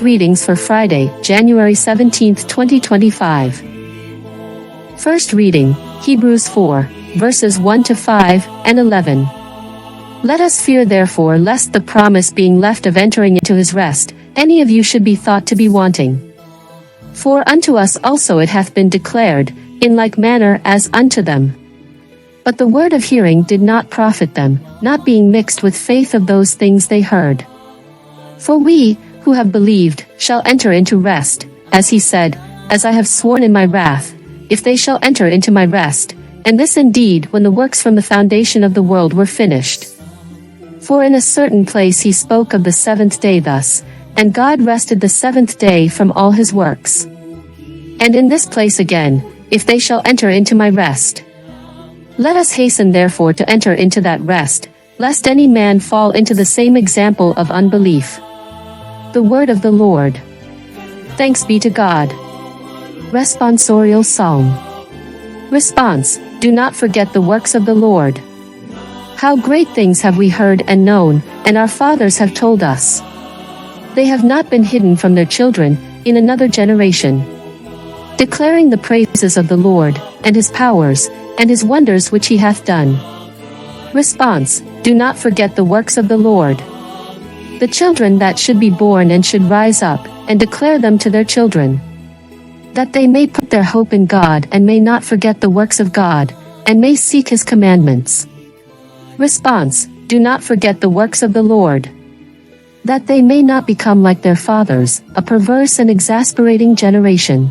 readings for Friday, January 17, 2025. First reading, Hebrews 4, verses 1 to 5 and 11. Let us fear therefore lest the promise being left of entering into his rest, any of you should be thought to be wanting. For unto us also it hath been declared, in like manner as unto them. But the word of hearing did not profit them, not being mixed with faith of those things they heard. For we, who have believed, shall enter into rest, as he said, as I have sworn in my wrath, if they shall enter into my rest, and this indeed when the works from the foundation of the world were finished. For in a certain place he spoke of the seventh day thus, and God rested the seventh day from all his works. And in this place again, if they shall enter into my rest. Let us hasten therefore to enter into that rest, lest any man fall into the same example of unbelief. The word of the Lord. Thanks be to God. Responsorial Psalm. Response: do not forget the works of the Lord. How great things have we heard and known, and our fathers have told us. They have not been hidden from their children, in another generation. Declaring the praises of the Lord, and his powers, and his wonders which he hath done. Response: do not forget the works of the Lord. The children that should be born and should rise up, and declare them to their children. That they may put their hope in God and may not forget the works of God, and may seek his commandments. Response: do not forget the works of the Lord. That they may not become like their fathers, a perverse and exasperating generation.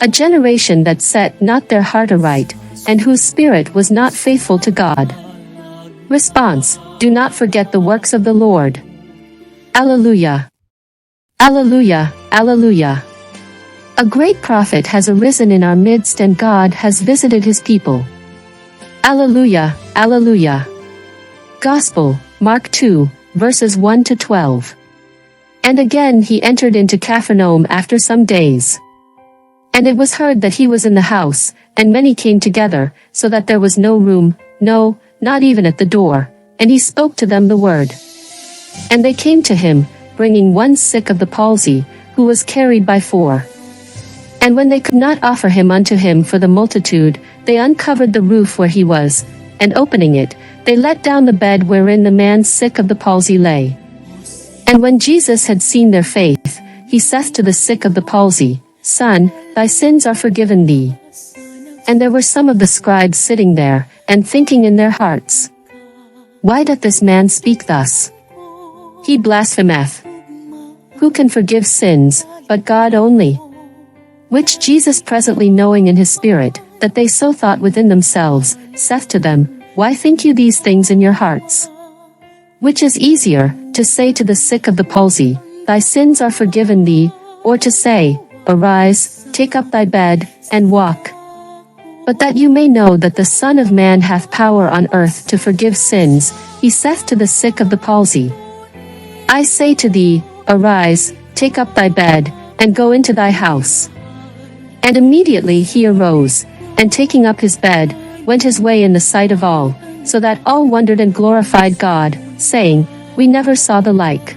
A generation that set not their heart aright, and whose spirit was not faithful to God. Response: do not forget the works of the Lord. Alleluia. Alleluia, alleluia. A great prophet has arisen in our midst and God has visited his people. Alleluia, alleluia. Gospel, Mark 2, verses 1 to 12. And again he entered into Capharnaum after some days. And it was heard that he was in the house, and many came together, so that there was no room, no, not even at the door, and he spoke to them the word. And they came to him, bringing one sick of the palsy, who was carried by 4. And when they could not offer him unto him for the multitude, they uncovered the roof where he was, and opening it, they let down the bed wherein the man sick of the palsy lay. And when Jesus had seen their faith, he saith to the sick of the palsy, Son, thy sins are forgiven thee. And there were some of the scribes sitting there, and thinking in their hearts, Why doth this man speak thus? He blasphemeth. Who can forgive sins, but God only? Which Jesus presently knowing in his spirit, that they so thought within themselves, saith to them, Why think you these things in your hearts? Which is easier, to say to the sick of the palsy, Thy sins are forgiven thee, or to say, Arise, take up thy bed, and walk. But that you may know that the Son of Man hath power on earth to forgive sins, he saith to the sick of the palsy, I say to thee, Arise, take up thy bed, and go into thy house. And immediately he arose, and taking up his bed, went his way in the sight of all, so that all wondered and glorified God, saying, We never saw the like.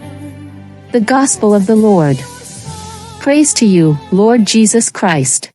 The Gospel of the Lord. Praise to you, Lord Jesus Christ.